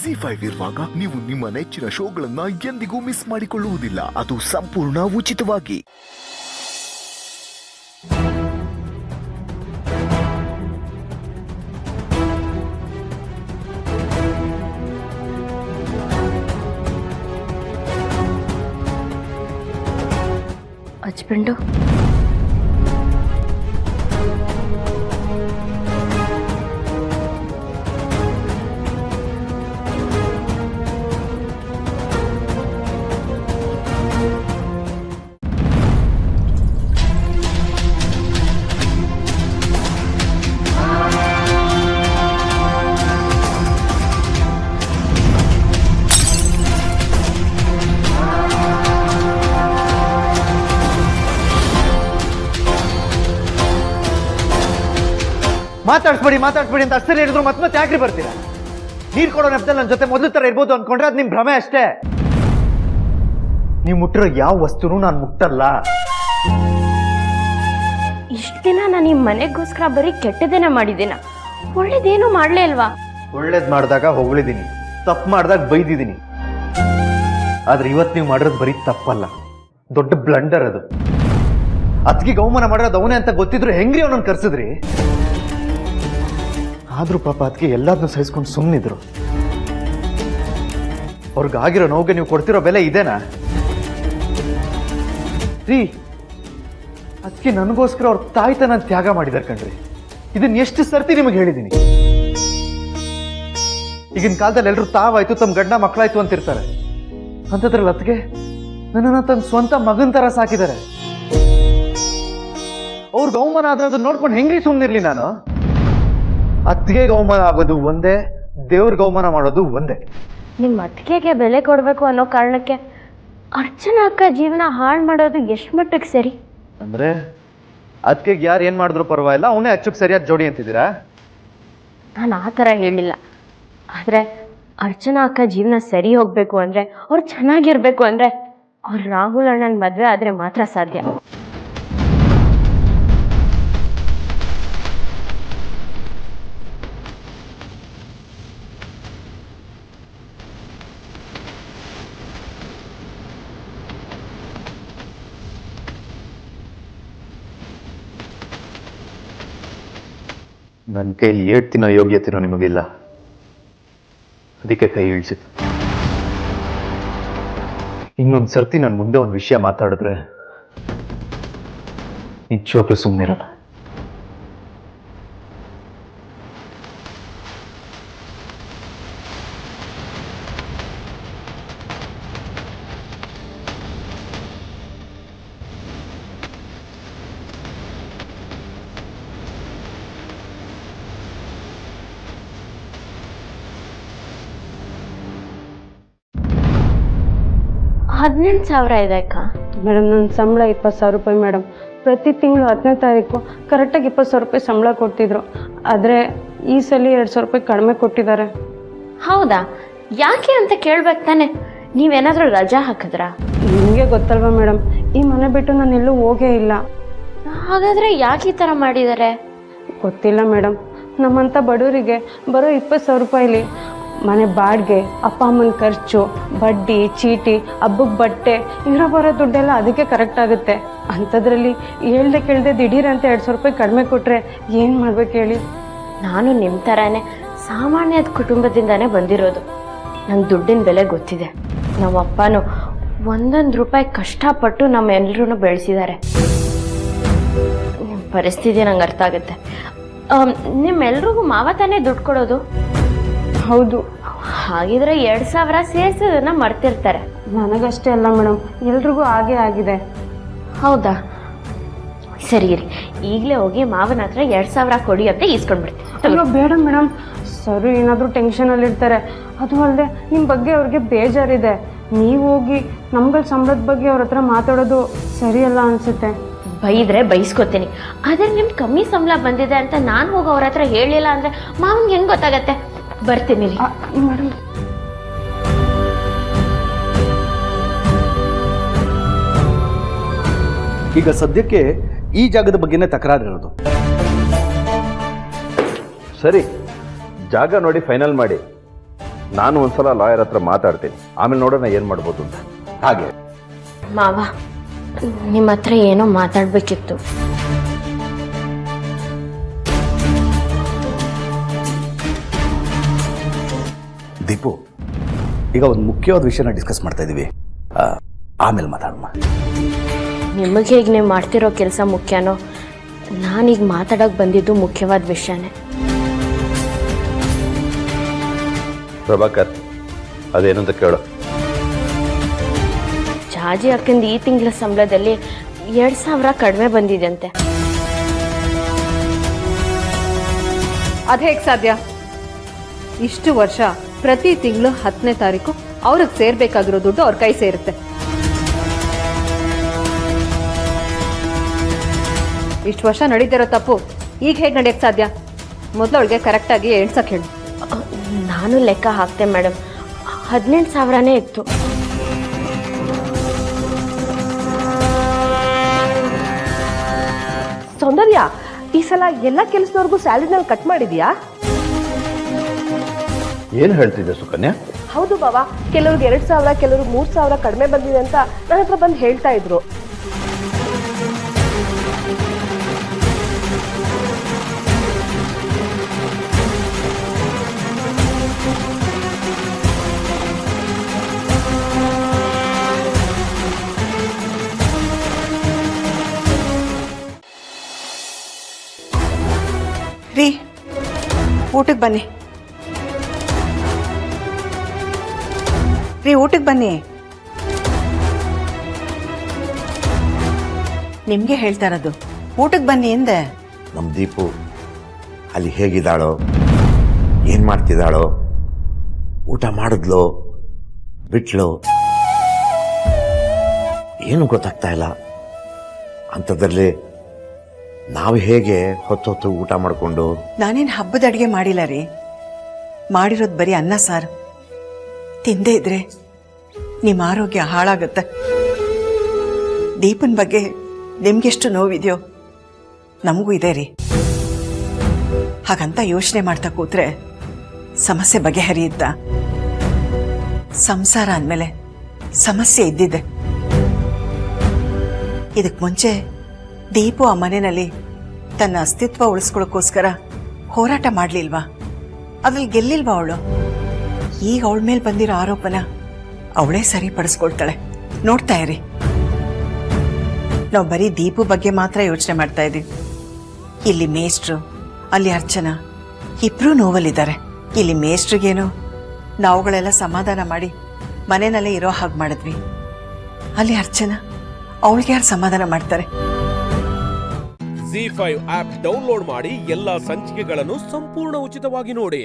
ZEE5 ಇರುವಾಗ ನೀವು ನಿಮ್ಮ ನೆಚ್ಚಿನ ಶೋಗಳನ್ನ ಎಂದಿಗೂ ಮಿಸ್ ಮಾಡಿಕೊಳ್ಳುವುದಿಲ್ಲ. ಅದು ಸಂಪೂರ್ಣ ಉಚಿತವಾಗಿ. ಹಚ್ಬಿಂಡು ಮಾತಾಡ್ಸ್ಬೇಡಿ ಅಂತ ಅಷ್ಟೇ ಹೇಳಿದ್ರು ಮತ್ತೆ ಯಾಕ್ರಿ ಬರ್ತೀರಾ? ನೀರ್ ಕೊಡೋ ನೆಪದಲ್ಲಿ ನನ್ನ ಜೊತೆ ಮೊದಲು ತರ ಇರ್ಬೋದು ಅನ್ಕೊಂಡ್ರೆ ಅದು ನಿಮ್ ಭ್ರಮೆ ಅಷ್ಟೇ. ನೀವು ಮುಟ್ಟಿರೋ ಯಾವ ವಸ್ತುನೂ ನಾನು ಮುಟ್ಟಲ್ಲ. ಇಷ್ಟ ದಿನ ನಾನು ಈ ಮನೆಗೋಸ್ಕರ ಬರೀ ಕೆಟ್ಟದೇನ ಮಾಡಿದ್ದೀನ, ಒಳ್ಳೇದೇನು ಮಾಡ್ಲೇ ಅಲ್ವಾ? ಒಳ್ಳೇದ್ ಮಾಡಿದಾಗ ಹೊಗಳಿದೀನಿ, ತಪ್ಪು ಮಾಡಿದಾಗ ಬೈದಿದ್ದೀನಿ. ಆದ್ರೆ ಇವತ್ತು ನೀವು ಮಾಡಿರೋದು ಬರೀ ತಪ್ಪಲ್ಲ, ದೊಡ್ಡ ಬ್ಲಂಡರ್ ಅದು. ಅದ್ಗೆ ಅವಮಾನ ಮಾಡಿರೋದು ಅವನೇ ಅಂತ ಗೊತ್ತಿದ್ರು ಹೆಂಗ್ರಿ ಅವನನ್ನು ಕರ್ಸಿದ್ರಿ? ಆದ್ರೂ ಪಾಪ ಅದಕ್ಕೆ ಎಲ್ಲದನ್ನೂ ಸಹಿಸ್ಕೊಂಡು ಸುಮ್ಮನಿದ್ರು. ಅವ್ರಿಗಾಗಿರೋ ನೋವಿಗೆ ನೀವು ಕೊಡ್ತಿರೋ ಬೆಲೆ ಇದೇನಾ ರೀ? ಅದಕ್ಕೆ ನನಗೋಸ್ಕರ ಅವ್ರ ತಾಯ್ತನ ತ್ಯಾಗ ಮಾಡಿದಾರೆ ಕಣ್ರಿ. ಇದನ್ನ ಎಷ್ಟು ಸರ್ತಿ ನಿಮಗೆ ಹೇಳಿದ್ದೀನಿ. ಈಗಿನ ಕಾಲದಲ್ಲಿ ಎಲ್ಲರೂ ತಾವಾಯ್ತು, ತಮ್ಮ ಗಂಡ ಮಕ್ಕಳಾಯ್ತು ಅಂತಿರ್ತಾರೆ. ಅಂತದ್ರಲ್ಲಿ ಅದಕ್ಕೆ ನನ್ನನ್ನು ತನ್ನ ಸ್ವಂತ ಮಗನ್ ತರ ಸಾಕಿದ್ದಾರೆ. ಅವ್ರಿಗೆ ಅವಮಾನ ಆದ್ರೆ ಅದನ್ನ ನೋಡ್ಕೊಂಡು ಹೆಂಗ್ರಿ ಸುಮ್ಮನಿರ್ಲಿ ನಾನು? ಅತ್ತಿಗೆ ಅವಮಾನ ಆಗೋದು ಒಂದೇ, ದೇವ್ರಿಗೆ ಅವಮಾನ ಮಾಡೋದು ಒಂದೇ. ನಿಮ್ಮ ಅತ್ತಿಗೆಗೆ ಬೆಲೆ ಕೊಡಬೇಕು ಅನ್ನೋ ಕಾರಣಕ್ಕೆ ಅರ್ಚನಾ ಅಕ್ಕ ಜೀವನ ಹಾಳು ಮಾಡೋದು ಎಷ್ಟು ಮಟ್ಟಿಗೆ ಸರಿ? ಅಂದ್ರೆ ಅತ್ತಿಗೆಗೆ ಯಾರು ಏನ್ ಮಾಡಿದ್ರು ಪರವಾಗಿಲ್ಲ, ಅವನೇ ಅಚ್ಚುಕ್ ಸರಿಯಾದ ಜೋಡಿ ಅಂತಿದ್ದೀರಾ? ನಾನು ಆ ಥರ ಹೇಳಿಲ್ಲ. ಆದರೆ ಅರ್ಚನಾ ಅಕ್ಕ ಜೀವನ ಸರಿ ಹೋಗಬೇಕು ಅಂದರೆ, ಅವ್ರು ಚೆನ್ನಾಗಿರ್ಬೇಕು ಅಂದರೆ, ಅವ್ರು ರಾಹುಲ್ ಅಣ್ಣನ ಮದುವೆ ಆದರೆ ಮಾತ್ರ ಸಾಧ್ಯ. ನನ್ನ ಕೈಲಿ ಏಡ್ತಿನೋ ಯೋಗ್ಯತೆನೋ ನಿಮಗಿಲ್ಲ, ಅದಕ್ಕೆ ಕೈ ಇಳಿಸಿತು. ಇನ್ನೊಂದು ಸರ್ತಿ ನನ್ನ ಮುಂದೆ ಒಂದು ವಿಷಯ ಮಾತಾಡಿದ್ರೆ ನಿಜವಾಗ್ಲೂ ಸುಮ್ಮನಿರಲ್ಲ. $18,000 ಇದೆ ಅಕ್ಕ. ಮೇಡಮ್, ನನ್ನ ಸಂಬಳ 20,000 ರೂಪಾಯಿ ಮೇಡಮ್. ಪ್ರತಿ ತಿಂಗಳು 10ನೇ ತಾರೀಕು ಕರೆಕ್ಟಾಗಿ 20,000 ರೂಪಾಯಿ ಸಂಬಳ ಕೊಡ್ತಿದ್ರು. ಆದರೆ ಈ ಸಲ 2,000 ರೂಪಾಯಿ ಕಡಿಮೆ ಕೊಟ್ಟಿದ್ದಾರೆ. ಹೌದಾ? ಯಾಕೆ ಅಂತ ಕೇಳ್ಬೇಕು ತಾನೆ. ನೀವೇನಾದರೂ ರಜಾ ಹಾಕಿದ್ರಾ? ನಿಮಗೆ ಗೊತ್ತಲ್ವಾ ಮೇಡಮ್, ಈ ಮನೆ ಬಿಟ್ಟು ನಾನು ಎಲ್ಲೂ ಹೋಗೇ ಇಲ್ಲ. ಹಾಗಾದರೆ ಯಾಕೆ ಈ ಥರ ಮಾಡಿದ್ದಾರೆ? ಗೊತ್ತಿಲ್ಲ ಮೇಡಮ್. ನಮ್ಮಂಥ ಬಡವರಿಗೆ ಬರೋ 20,000 ರೂಪಾಯಿಲಿ ಮನೆ ಬಾಡಿಗೆ, ಅಪ್ಪ ಅಮ್ಮನ ಖರ್ಚು, ಬಡ್ಡಿ, ಚೀಟಿ, ಹಬ್ಬಕ್ಕೆ ಬಟ್ಟೆ, ಇರೋ ಬರೋ ದುಡ್ಡೆಲ್ಲ ಅದಕ್ಕೆ ಕರೆಕ್ಟ್ ಆಗುತ್ತೆ. ಅಂಥದ್ರಲ್ಲಿ ಹೇಳ್ದೆ ಕೇಳ್ದೆ ದಿಢೀರ್ ಅಂತ 2,000 ರೂಪಾಯಿ ಕಡಿಮೆ ಕೊಟ್ಟರೆ ಏನು ಮಾಡ್ಬೇಕು ಹೇಳಿ? ನಾನು ನಿಮ್ಮ ಥರನೇ ಸಾಮಾನ್ಯದ ಕುಟುಂಬದಿಂದನೇ ಬಂದಿರೋದು. ನಂಗೆ ದುಡ್ಡಿನ ಬೆಲೆ ಗೊತ್ತಿದೆ. ನಮ್ಮ ಅಪ್ಪನೂ ಒಂದೊಂದು ರೂಪಾಯಿ ಕಷ್ಟಪಟ್ಟು ನಮ್ಮೆಲ್ಲರೂ ಬೆಳೆಸಿದ್ದಾರೆ. ನಿಮ್ಮ ಪರಿಸ್ಥಿತಿ ನಂಗೆ ಅರ್ಥ ಆಗುತ್ತೆ. ನಿಮ್ಮೆಲ್ರಿಗೂ ಮಾವ ತಾನೇ ದುಡ್ಡು ಕೊಡೋದು? ಹೌದು. ಹಾಗಿದ್ರೆ 2,000 ಸೇರಿಸೋದನ್ನ ಮರ್ತಿರ್ತಾರೆ. ನನಗಷ್ಟೇ ಅಲ್ಲ ಮೇಡಮ್, ಎಲ್ರಿಗೂ ಹಾಗೆ ಆಗಿದೆ. ಹೌದಾ? ಸರಿ ರೀ, ಈಗಲೇ ಹೋಗಿ ಮಾವನ ಹತ್ರ 2,000 ಕೊಡಿ ಅಂತ ಈಸ್ಕೊಂಡ್ಬಿಡ್ತೀನಿ. ಅಯ್ಯೋ ಬೇಡ ಮೇಡಮ್, ಸರ್ ಏನಾದರೂ ಟೆನ್ಷನಲ್ಲಿರ್ತಾರೆ. ಅದು ಅಲ್ಲದೆ ನಿಮ್ಮ ಬಗ್ಗೆ ಅವ್ರಿಗೆ ಬೇಜಾರಿದೆ. ನೀವು ಹೋಗಿ ನಮ್ಗಳ ಸಂಬಳದ ಬಗ್ಗೆ ಅವ್ರ ಹತ್ರ ಮಾತಾಡೋದು ಸರಿಯಲ್ಲ ಅನಿಸುತ್ತೆ. ಬೈದ್ರೆ ಬೈಸ್ಕೊತೀನಿ, ಆದರೆ ನಿಮ್ಗೆ ಕಮ್ಮಿ ಸಂಬಳ ಬಂದಿದೆ ಅಂತ ನಾನು ಹೋಗಿ ಅವ್ರ ಹತ್ರ ಹೇಳಿಲ್ಲ ಅಂದರೆ ಮಾವನ್ಗೆ ಹೆಂಗೆ ಗೊತ್ತಾಗತ್ತೆ? ಬರ್ತೀನಿ ರೀ ಮೇಡಮ್. ಈಗ ಸದ್ಯಕ್ಕೆ ಈ ಜಾಗದ ಬಗ್ಗೆನೇ ತಕರಾರಿರೋದು. ಸರಿ, ಜಾಗ ನೋಡಿ ಫೈನಲ್ ಮಾಡಿ. ನಾನು ಒಂದ್ಸಲ ಲಾಯರ್ ಹತ್ರ ಮಾತಾಡ್ತೀನಿ, ಆಮೇಲೆ ನೋಡೋಣ ಏನು ಮಾಡ್ಬೋದು ಅಂತ. ಹಾಗೆ ಮಾವ, ನಿಮ್ಮ ಹತ್ರ ಏನೋ ಮಾತಾಡಬೇಕಿತ್ತು. ದೀಪು, ಈಗ ಒಂದು ಮುಖ್ಯವಾದ ವಿಷಯನ ಡಿಸ್ಕಸ್ ಮಾಡ್ತಾ ಇದ್ದೀವಿ, ಆಮೇಲೆ ಮಾತಾಡೋಣ. ನಿಮಗೆ ಈಗ ನೀವು ಮಾಡ್ತಿರೋ ಕೆಲಸ ಮುಖ್ಯನೋ, ನಾನೀಗ ಮಾತಾಡೋಕೆ ಬಂದಿದ್ದು ಮುಖ್ಯವಾದ ವಿಷಯನೇ. ಪ್ರಭಾಕರ್, ಅದೇನಂತ ಕೇಳು. ಜಾಜಿ ಅಕ್ಕಂದು ಈ ತಿಂಗಳ ಸಂಬಳದಲ್ಲಿ 2,000 ಕಡಿಮೆ ಬಂದಿದೆ. ಅದು ಹೇಗೆ ಸಾಧ್ಯ? ಇಷ್ಟು ವರ್ಷ ಪ್ರತಿ ತಿಂಗಳು 10ನೇ ತಾರೀಕು ಅವ್ರಿಗೆ ಸೇರ್ಬೇಕಾಗಿರೋ ದುಡ್ಡು ಅವ್ರ ಕೈ ಸೇರುತ್ತೆ. ಇಷ್ಟು ವರ್ಷ ನಡೀತಿರೋ ತಪ್ಪು ಈಗ ಹೇಗೆ ನಡೆಯಕ್ಕೆ ಸಾಧ್ಯ? ಮೊದಲು ಅವಳಿಗೆ ಕರೆಕ್ಟಾಗಿ ಎಣ್ಸಕ್ಕೆ ಹೇಳು. ನಾನು ಲೆಕ್ಕ ಹಾಕ್ತೆ ಮೇಡಮ್, 18,000ನೇ ಇತ್ತು. ಸೌಂದರ್ಯ, ಈ ಸಲ ಎಲ್ಲ ಕೆಲಸದವ್ರಿಗೂ ಸ್ಯಾಲರಿನಲ್ಲಿ ಕಟ್ ಮಾಡಿದ್ಯಾ? ಏನು ಹೇಳ್ತಿದ್ದೆ ಸುಕನ್ಯಾ? ಹೌದು ಬಾವಾ, ಕೆಲವ್ರಿಗೆ 2,000, ಕೆಲವ್ರಿಗೆ 3,000 ಕಡಿಮೆ ಬಂದಿದೆ ಅಂತ ನನ್ನ ಹತ್ರ ಬಂದು ಹೇಳ್ತಾ ಇದ್ರು. ರೀ, ಊಟಕ್ಕೆ ಬನ್ನಿ. ಊಟಕ್ಕೆ ಬನ್ನಿ. ನಿಮ್ಗೆ ಹೇಳ್ತಾ ಇರೋದು, ಊಟಕ್ಕೆ ಬನ್ನಿ ಎಂದೆ. ನಮ್ಮ ದೀಪು ಅಲ್ಲಿ ಹೇಗಿದ್ದಾಳೋ, ಏನು ಮಾಡ್ತಿದ್ದಾಳೋ, ಊಟ ಮಾಡಿದ್ಲೋ ಬಿಟ್ಲೋ ಏನು ಗೊತ್ತಾಗ್ತಾ ಇಲ್ಲ. ಅಂಥದ್ರಲ್ಲಿ ನಾವು ಹೇಗೆ ಹೊತ್ತು ಊಟ ಮಾಡಿಕೊಂಡು? ನಾನೇನು ಹಬ್ಬದ ಅಡುಗೆ ಮಾಡಿಲ್ಲ ರೀ, ಮಾಡಿರೋದು ಬರೀ ಅನ್ನ ಸಾರು. ತಿಂದೇ ಇದ್ರೆ ನಿಮ್ಮ ಆರೋಗ್ಯ ಹಾಳಾಗತ್ತೆ. ದೀಪನ್ ಬಗ್ಗೆ ನಿಮ್ಗೆಷ್ಟು ನೋವಿದೆಯೋ ನಮಗೂ ಇದೆ ರೀ. ಹಾಗಂತ ಯೋಚನೆ ಮಾಡ್ತಾ ಕೂತ್ರೆ ಸಮಸ್ಯೆ ಬಗೆಹರಿಯುತ್ತ? ಸಂಸಾರ ಅಂದಮೇಲೆ ಸಮಸ್ಯೆ ಇದ್ದಿದೆ. ಇದಕ್ಕೆ ಮುಂಚೆ ದೀಪು ಆ ಮನೆಯಲ್ಲಿ ತನ್ನ ಅಸ್ತಿತ್ವ ಉಳಿಸ್ಕೊಳ್ಳೋಕ್ಕೋಸ್ಕರ ಹೋರಾಟ ಮಾಡಲಿಲ್ವಾ? ಅದ್ರಲ್ಲಿ ಗೆಲ್ಲಿಲ್ವಾ ಅವಳು? ಈಗ ಅವಳ ಮೇಲೆ ಬಂದಿರೋ ಆರೋಪನ ಅವಳೇ ಸರಿಪಡಿಸ್ಕೊಳ್ತಾಳೆ. ನೋಡ್ತಾ ಇರಿ. ನಾವು ಬರೀ ದೀಪು ಬಗ್ಗೆ ಮಾತ್ರ ಯೋಚನೆ ಮಾಡ್ತಾ ಇದ್ದೀವಿ. ಇಲ್ಲಿ ಮೇಷ್ಟ್ರು, ಅಲ್ಲಿ ಅರ್ಚನಾ, ಇಬ್ರು ನೋವಲ್ಲಿದ್ದಾರೆ. ಇಲ್ಲಿ ಮೇಷ್ಟ್ರಿಗೇನೋ ನಾವುಗಳೆಲ್ಲ ಸಮಾಧಾನ ಮಾಡಿ ಮನೆಯಲ್ಲೇ ಇರೋ ಹಾಗೆ ಮಾಡಿದ್ವಿ. ಅಲ್ಲಿ ಅರ್ಚನಾ, ಅವಳಿಗೆ ಯಾರು ಸಮಾಧಾನ ಮಾಡ್ತಾರೆ? ZEE5 ಆಪ್ ಡೌನ್ಲೋಡ್ ಮಾಡಿ ಎಲ್ಲಾ ಸಂಚಿಕೆಗಳನ್ನು ಸಂಪೂರ್ಣ ಉಚಿತವಾಗಿ ನೋಡಿ.